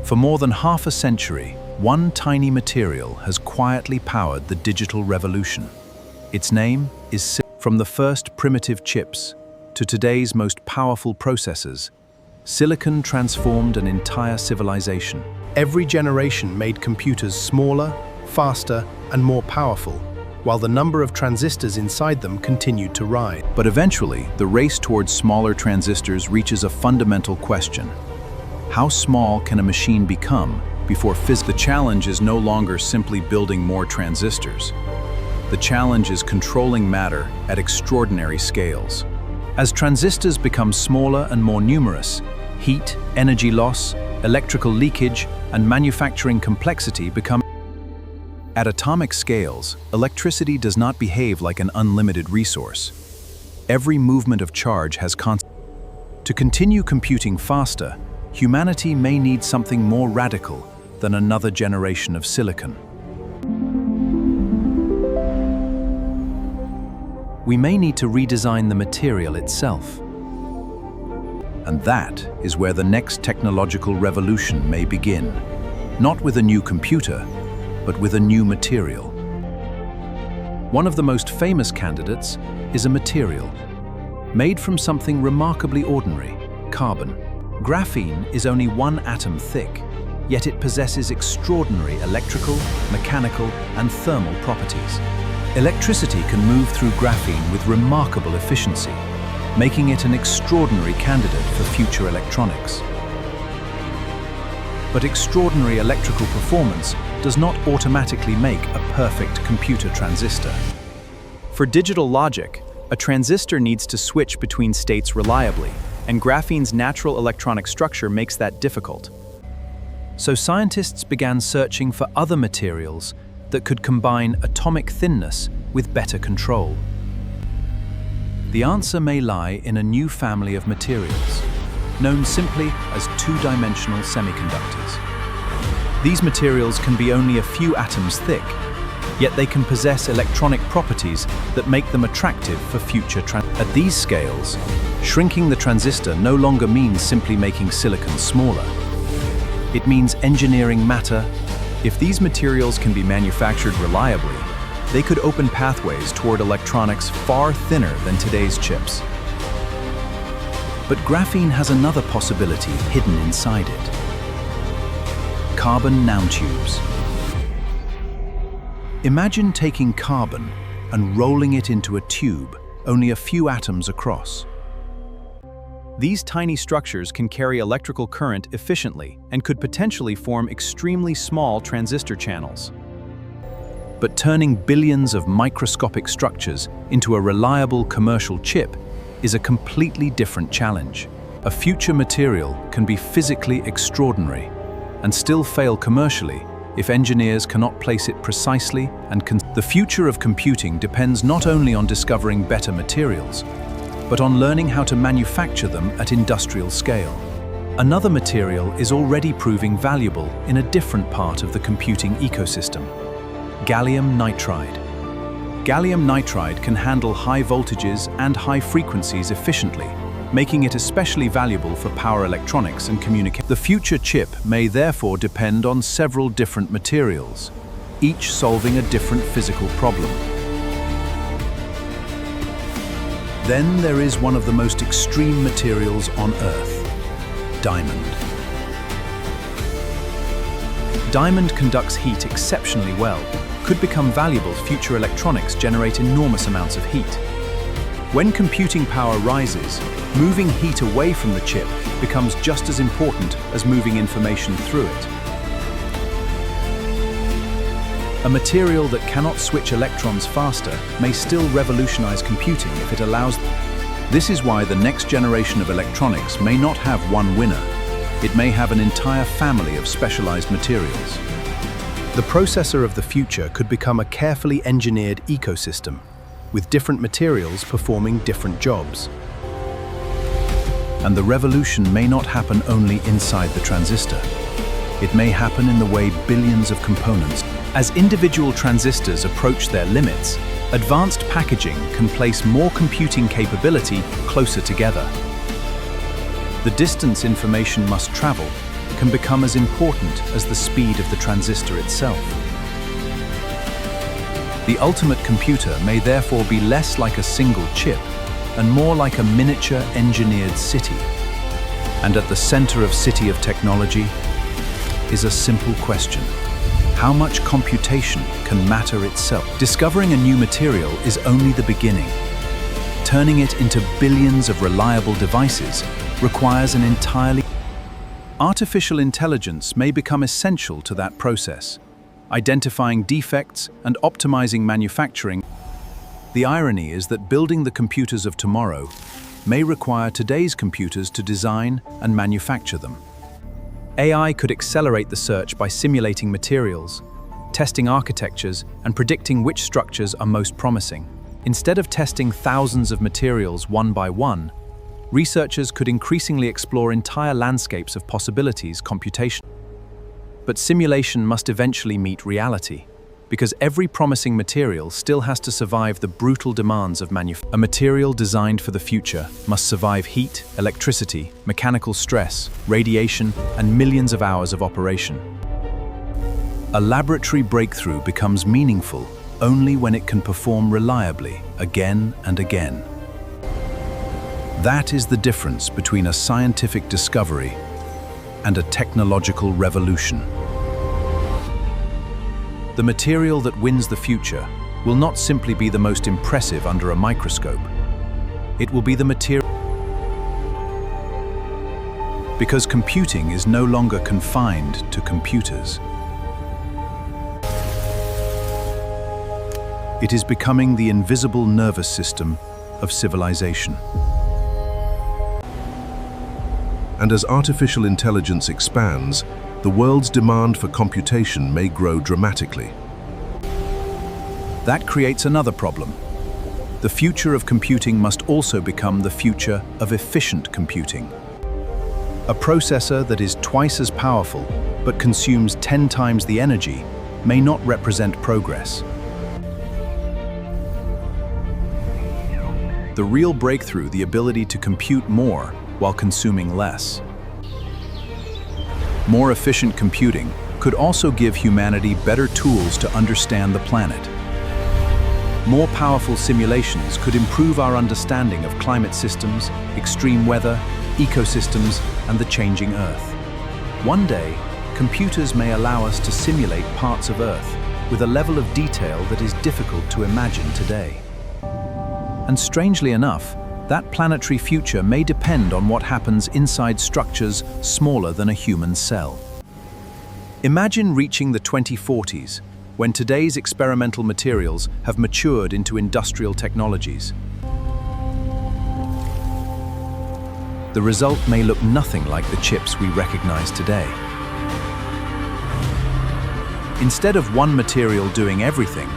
For more than half a century, one tiny material has quietly powered the digital revolution. Its name is silicon. From the first primitive chips to today's most powerful processors, silicon transformed an entire civilization. Every generation made computers smaller, faster, and more powerful, while the number of transistors inside them continued to rise. But eventually, the race towards smaller transistors reaches a fundamental question. How small can a machine become before physics? The challenge is no longer simply building more transistors. The challenge is controlling matter at extraordinary scales. As transistors become smaller and more numerous, heat, energy loss, electrical leakage, and manufacturing complexity become. At atomic scales, electricity does not behave like an unlimited resource. Every movement of charge has consequences. To continue computing faster, humanity may need something more radical than another generation of silicon. We may need to redesign the material itself. And that is where the next technological revolution may begin. Not with a new computer, but with a new material. One of the most famous candidates is a material made from something remarkably ordinary, carbon. Graphene is only one atom thick, yet it possesses extraordinary electrical, mechanical, and thermal properties. Electricity can move through graphene with remarkable efficiency, making it an extraordinary candidate for future electronics. But extraordinary electrical performance does not automatically make a perfect computer transistor. For digital logic, a transistor needs to switch between states reliably, and graphene's natural electronic structure makes that difficult. So scientists began searching for other materials that could combine atomic thinness with better control. The answer may lie in a new family of materials, known simply as two-dimensional semiconductors. These materials can be only a few atoms thick, yet they can possess electronic properties that make them attractive for future At these scales, shrinking the transistor no longer means simply making silicon smaller. It means engineering matter. If these materials can be manufactured reliably, they could open pathways toward electronics far thinner than today's chips. But graphene has another possibility hidden inside it. Carbon nanotubes. Imagine taking carbon and rolling it into a tube only a few atoms across. These tiny structures can carry electrical current efficiently and could potentially form extremely small transistor channels. But turning billions of microscopic structures into a reliable commercial chip is a completely different challenge. A future material can be physically extraordinary and still fail commercially if engineers cannot place it precisely and The future of computing depends not only on discovering better materials, but on learning how to manufacture them at industrial scale. Another material is already proving valuable in a different part of the computing ecosystem: gallium nitride. Gallium nitride can handle high voltages and high frequencies efficiently, making it especially valuable for power electronics and communication. The future chip may therefore depend on several different materials, each solving a different physical problem. Then there is one of the most extreme materials on Earth: diamond. Diamond conducts heat exceptionally well, could become valuable. Future electronics generate enormous amounts of heat. When computing power rises, moving heat away from the chip becomes just as important as moving information through it. A material that cannot switch electrons faster may still revolutionize computing if it allows. This is why the next generation of electronics may not have one winner. It may have an entire family of specialized materials. The processor of the future could become a carefully engineered ecosystem, with different materials performing different jobs. And the revolution may not happen only inside the transistor. It may happen in the way billions of components. As individual transistors approach their limits, advanced packaging can place more computing capability closer together. The distance information must travel can become as important as the speed of the transistor itself. The ultimate computer may therefore be less like a single chip and more like a miniature engineered city. And at the center of City of Technology is a simple question. How much computation can matter itself? Discovering a new material is only the beginning. Turning it into billions of reliable devices requires an entirely... Artificial intelligence may become essential to that process, identifying defects and optimizing manufacturing. The irony is that building the computers of tomorrow may require today's computers to design and manufacture them. AI could accelerate the search by simulating materials, testing architectures, and predicting which structures are most promising. Instead of testing thousands of materials one by one, researchers could increasingly explore entire landscapes of possibilities computationally. But simulation must eventually meet reality, because every promising material still has to survive the brutal demands of manufacturing. A material designed for the future must survive heat, electricity, mechanical stress, radiation, and millions of hours of operation. A laboratory breakthrough becomes meaningful only when it can perform reliably, again and again. That is the difference between a scientific discovery and a technological revolution. The material that wins the future will not simply be the most impressive under a microscope. It will be the material. Because computing is no longer confined to computers. It is becoming the invisible nervous system of civilization. And as artificial intelligence expands, the world's demand for computation may grow dramatically. That creates another problem. The future of computing must also become the future of efficient computing. A processor that is twice as powerful but consumes 10 times the energy may not represent progress. The real breakthrough, the ability to compute more while consuming less. More efficient computing could also give humanity better tools to understand the planet. More powerful simulations could improve our understanding of climate systems, extreme weather, ecosystems, and the changing Earth. One day, computers may allow us to simulate parts of Earth with a level of detail that is difficult to imagine today. And strangely enough, that planetary future may depend on what happens inside structures smaller than a human cell. Imagine reaching the 2040s, when today's experimental materials have matured into industrial technologies. The result may look nothing like the chips we recognize today. Instead of one material doing everything,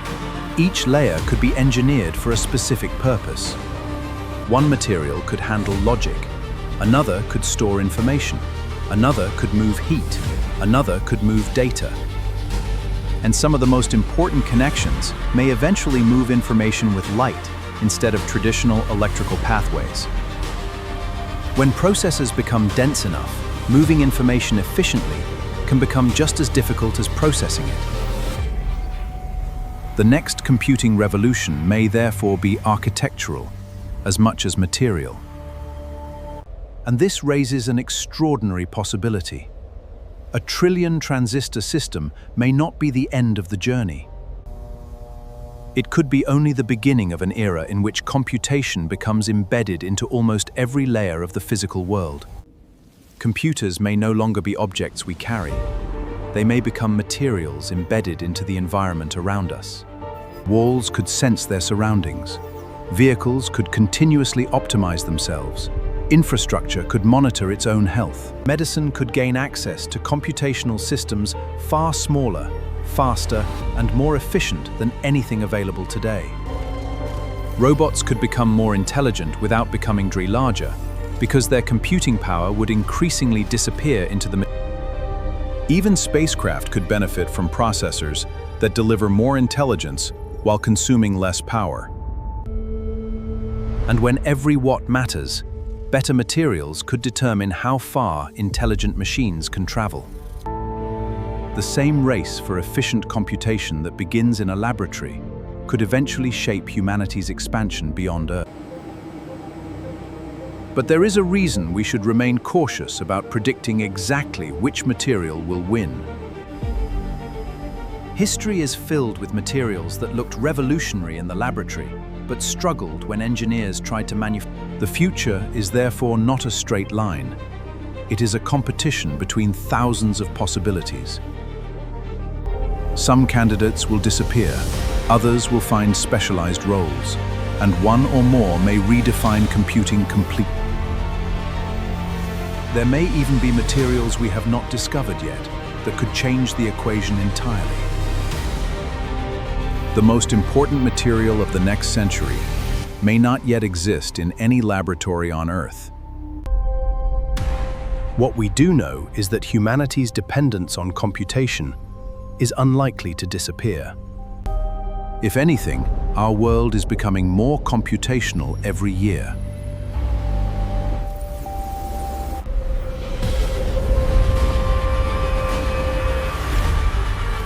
each layer could be engineered for a specific purpose. One material could handle logic, another could store information, another could move heat, another could move data. And some of the most important connections may eventually move information with light instead of traditional electrical pathways. When processes become dense enough, moving information efficiently can become just as difficult as processing it. The next computing revolution may therefore be architectural as much as material. And this raises an extraordinary possibility. A trillion-transistor system may not be the end of the journey. It could be only the beginning of an era in which computation becomes embedded into almost every layer of the physical world. Computers may no longer be objects we carry. They may become materials embedded into the environment around us. Walls could sense their surroundings. Vehicles could continuously optimize themselves. Infrastructure could monitor its own health. Medicine could gain access to computational systems far smaller, faster, and more efficient than anything available today. Robots could become more intelligent without becoming larger, because their computing power would increasingly disappear into the... Even spacecraft could benefit from processors that deliver more intelligence while consuming less power. And when every watt matters, Better materials could determine how far intelligent machines can travel. The same race for efficient computation that begins in a laboratory could eventually shape humanity's expansion beyond Earth. But there is a reason we should remain cautious about predicting exactly which material will win. History is filled with materials that looked revolutionary in the laboratory, but struggled when engineers tried to manufacture. The future is therefore not a straight line. It is a competition between thousands of possibilities. Some candidates will disappear, others will find specialized roles, and one or more may redefine computing completely. There may even be materials we have not discovered yet that could change the equation entirely. The most important material of the next century may not yet exist in any laboratory on Earth. What we do know is that humanity's dependence on computation is unlikely to disappear. If anything, our world is becoming more computational every year.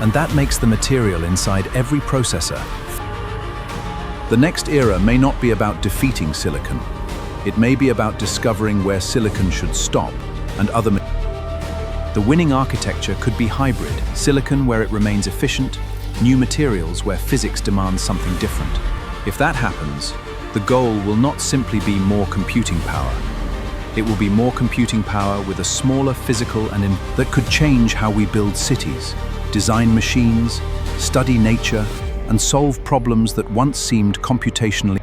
And that makes the material inside every processor. The next era may not be about defeating silicon. It may be about discovering where silicon should stop and other materials. The winning architecture could be hybrid, silicon where it remains efficient, new materials where physics demands something different. If that happens, the goal will not simply be more computing power. It will be more computing power with a smaller physical that could change how we build cities, design machines, study nature, and solve problems that once seemed computationally.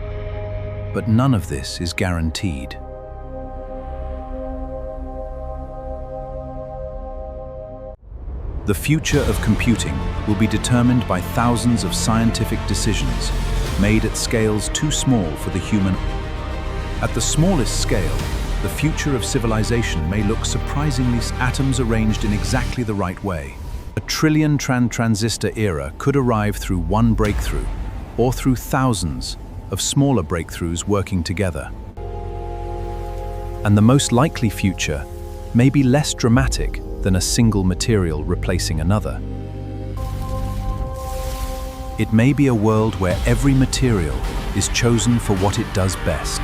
But none of this is guaranteed. The future of computing will be determined by thousands of scientific decisions made at scales too small for the human. At the smallest scale, the future of civilization may look surprisingly atoms arranged in exactly the right way. A trillion-transistor era could arrive through one breakthrough, or through thousands of smaller breakthroughs working together. And the most likely future may be less dramatic than a single material replacing another. It may be a world where every material is chosen for what it does best.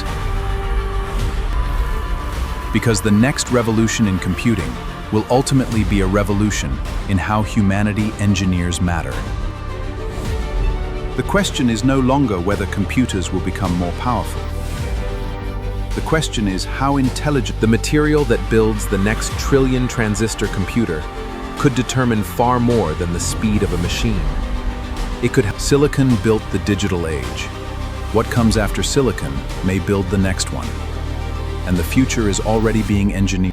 Because the next revolution in computing will ultimately be a revolution in how humanity engineers matter. The question is no longer whether computers will become more powerful. The question is how intelligent. The material that builds the next trillion-transistor computer could determine far more than the speed of a machine. It could have. Silicon built the digital age. What comes after silicon may build the next one. And the future is already being engineered.